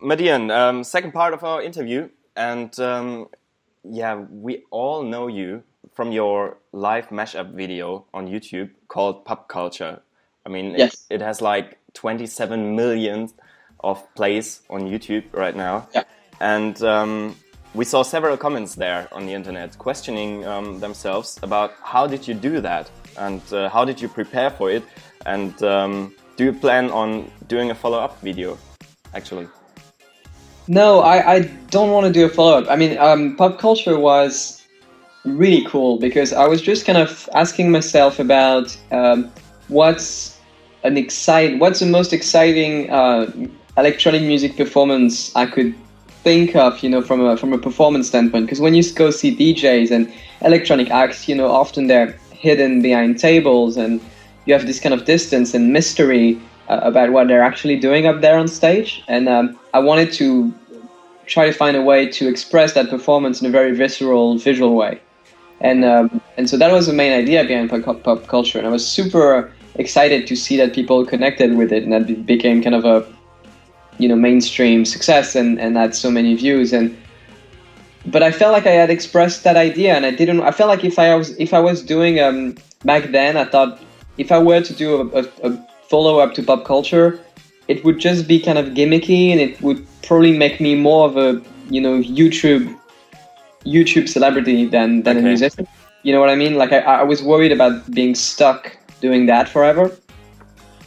Madeon, second part of our interview, and we all know you from your live mashup video on YouTube called Pop Culture. I mean, Yes. it has like 27 million of plays on YouTube right now. Yeah. And we saw several comments there on the internet questioning themselves about how did you do that, and how did you prepare for it, and do you plan on doing a follow-up video, actually? No, I don't want to do a follow-up. I mean, Pop Culture was really cool because I was just kind of asking myself about what's the most exciting electronic music performance I could think of, from a performance standpoint. Because when you go see DJs and electronic acts, often they're hidden behind tables, and you have this kind of distance and mystery about what they're actually doing up there on stage. And I wanted to try to find a way to express that performance in a very visceral, visual way. And so that was the main idea behind pop culture. And I was super excited to see that people connected with it, and that it became kind of a mainstream success and had so many views. But I felt like I had expressed that idea, and I felt like if I was doing back then, I thought if I were to do a follow-up to Pop Culture, it would just be kind of gimmicky, and it would probably make me more of a YouTube celebrity than a musician. You know what I mean? Like I was worried about being stuck doing that forever,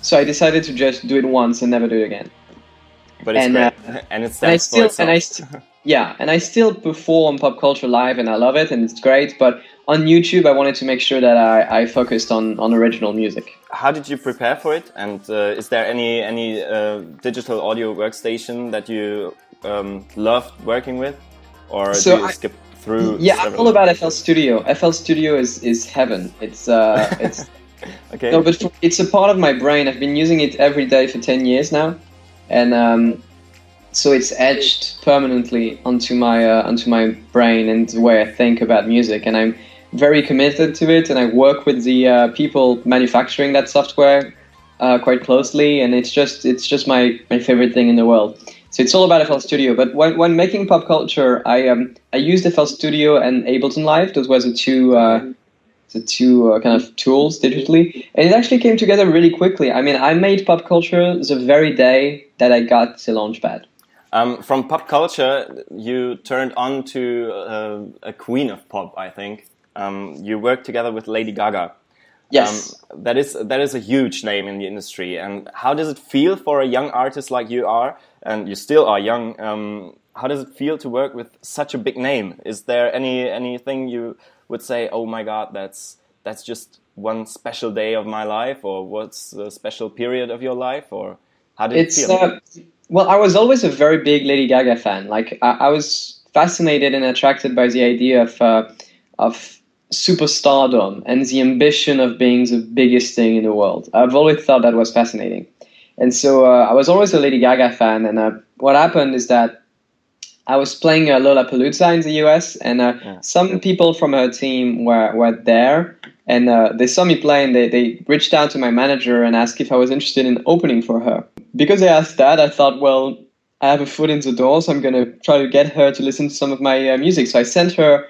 so I decided to just do it once and never do it again. But it's great, and it stands for itself. And I still perform Pop Culture live, and I love it, and it's great. But on YouTube, I wanted to make sure that I focused on original music. How did you prepare for it? And is there any digital audio workstation that you loved working with, or do you skip through? Yeah, I'm all about FL Studio. FL Studio is heaven. It's okay. No, but it's a part of my brain. I've been using it every day for 10 years now, and so it's etched permanently onto my brain and the way I think about music. And I'm very committed to it, and I work with the people manufacturing that software quite closely, and it's just my favorite thing in the world. So it's all about FL Studio. But when making Pop Culture, I used FL Studio and Ableton Live. Those were the two kind of tools digitally, and it actually came together really quickly. I mean, I made Pop Culture the very day that I got the Launchpad. From Pop Culture, you turned on to a queen of pop, I think. You worked together with Lady Gaga. Yes. That is a huge name in the industry. And how does it feel for a young artist like you are, and you still are young, how does it feel to work with such a big name? Is there anything you would say, oh my God, that's just one special day of my life, or what's a special period of your life, or how did it feel? Well, I was always a very big Lady Gaga fan. Like I was fascinated and attracted by the idea of superstardom and the ambition of being the biggest thing in the world. I've always thought that was fascinating. And so I was always a Lady Gaga fan. And what happened is that I was playing Lollapalooza in the US, and some people from her team were there, and they saw me play, and they reached out to my manager and asked if I was interested in opening for her. Because they asked that, I thought, well, I have a foot in the door, so I'm going to try to get her to listen to some of my music. So I sent her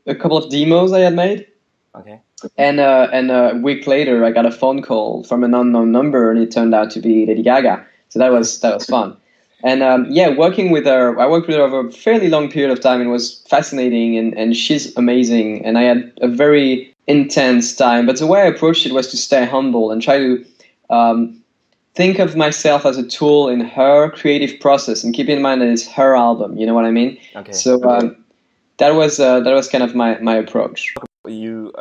a couple of demos I had made. Okay. And a week later, I got a phone call from an unknown number, and it turned out to be Lady Gaga. So that was fun. And working with her, I worked with her over a fairly long period of time. It was fascinating, and she's amazing. And I had a very intense time. But the way I approached it was to stay humble and try to think of myself as a tool in her creative process, and keep in mind that it's her album. You know what I mean? Okay. So that was kind of my approach. You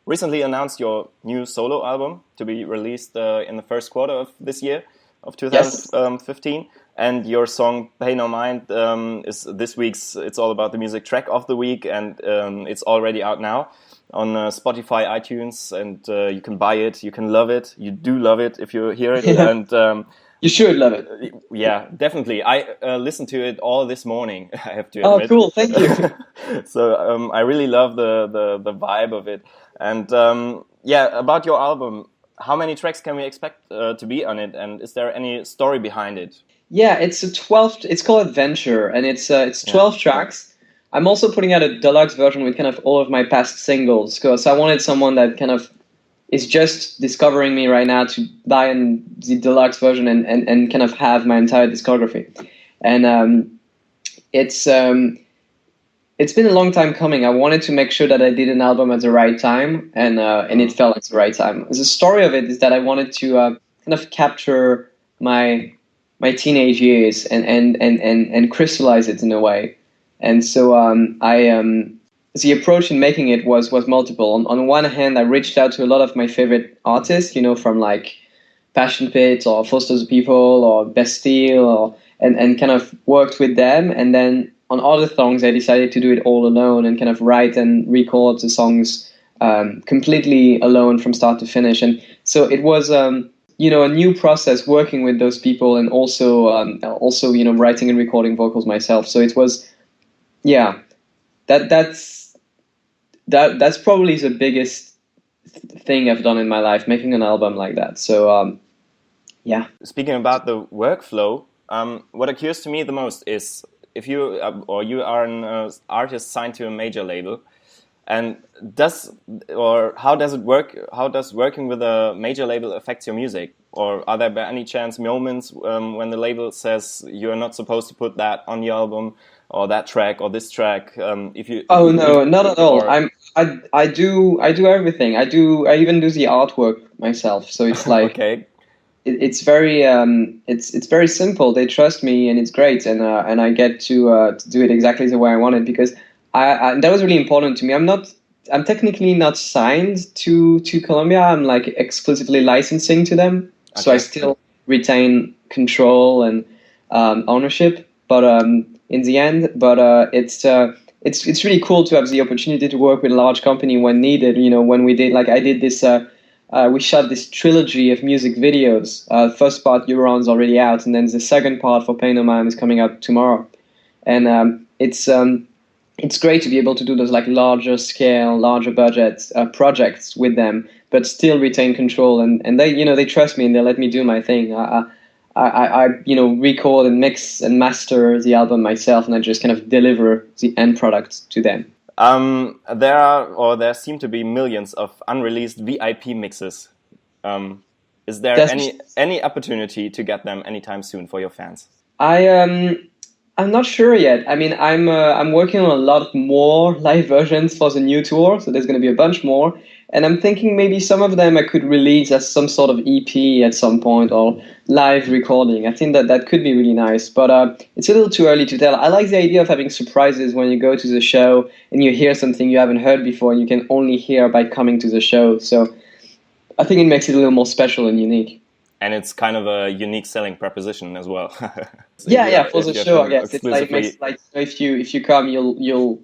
recently announced your new solo album to be released in the first quarter of this year, of 2015. Yes. And your song "Pay No Mind" is this week's "It's All About the Music" track of the week, and it's already out now on Spotify, iTunes, and you can buy it. You can love it. You do love it if you hear it, and you should love it. Yeah, definitely. I listened to it all this morning. I have to admit. Oh, cool! Thank you. So I really love the vibe of it, and about your album. How many tracks can we expect to be on it, and is there any story behind it? Yeah, it's a 12. It's called Adventure, and it's Yeah. 12 tracks. I'm also putting out a deluxe version with kind of all of my past singles, because I wanted someone that kind of is just discovering me right now to buy in the deluxe version and kind of have my entire discography. And it's it's been a long time coming. I wanted to make sure that I did an album at the right time, and it felt like the right time. The story of it is that I wanted to kind of capture my teenage years and crystallize it in a way. And so the approach in making it was multiple. On one hand, I reached out to a lot of my favorite artists, you know, from like Passion Pit or Foster's People or Bastille, and kind of worked with them. And then on other songs, I decided to do it all alone and kind of write and record the songs completely alone from start to finish. And so it was, you know, a new process working with those people, and also you know, writing and recording vocals myself. So it was, yeah, that's probably the biggest thing I've done in my life, making an album like that. So yeah. Speaking about the workflow, what occurs to me the most is if you or you are an artist signed to a major label, and how does it work? How does working with a major label affect your music? Or are there by any chance moments when the label says you are not supposed to put that on the album, or that track, or this track? If you Oh no, not at all. I do everything. I even do the artwork myself. So it's like okay. It's very it's very simple. They trust me, and it's great, and I get to do it exactly the way I want it, because I that was really important to me. I'm technically not signed to Columbia. I'm like exclusively licensing to them, okay. So I still retain control and ownership. But in the end, it's really cool to have the opportunity to work with a large company when needed. You know, when we did, like I did this. We shot this trilogy of music videos. First part, Euron's already out, and then the second part for Pain No Mind is coming out tomorrow. And it's great to be able to do those like larger scale, larger budget projects with them, but still retain control. And they, you know, they trust me and they let me do my thing. I you know, record and mix and master the album myself, and I just kind of deliver the end product to them. There seem to be millions of unreleased VIP mixes. Is there any opportunity to get them anytime soon for your fans? I'm not sure yet. I mean, I'm working on a lot more live versions for the new tour, so there's going to be a bunch more. And I'm thinking maybe some of them I could release as some sort of EP at some point, or live recording. I think that could be really nice, but it's a little too early to tell. I like the idea of having surprises when you go to the show and you hear something you haven't heard before, and you can only hear by coming to the show. So I think it makes it a little more special and unique. And it's kind of a unique selling proposition as well. Yeah, for the show, I guess. It's like, makes, like, if you come, you'll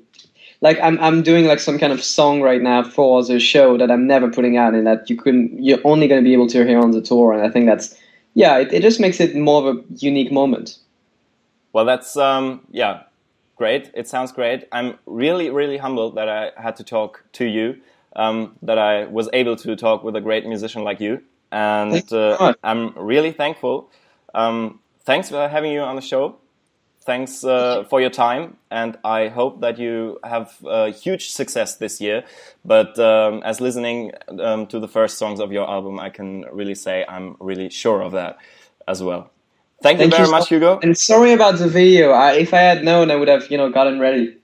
like, I'm doing like some kind of song right now for the show that I'm never putting out, and that you're only going to be able to hear on the tour. And I think that's, yeah, it just makes it more of a unique moment. Well, that's great. It sounds great. I'm really, really humbled that I had to talk to you, that I was able to talk with a great musician like you. And I'm really thankful. Thanks for having you on the show. Thanks for your time, and I hope that you have huge success this year. But as listening to the first songs of your album, I can really say I'm really sure of that as well. Thank you very much, Hugo. And sorry about the video. If I had known, I would have, gotten ready.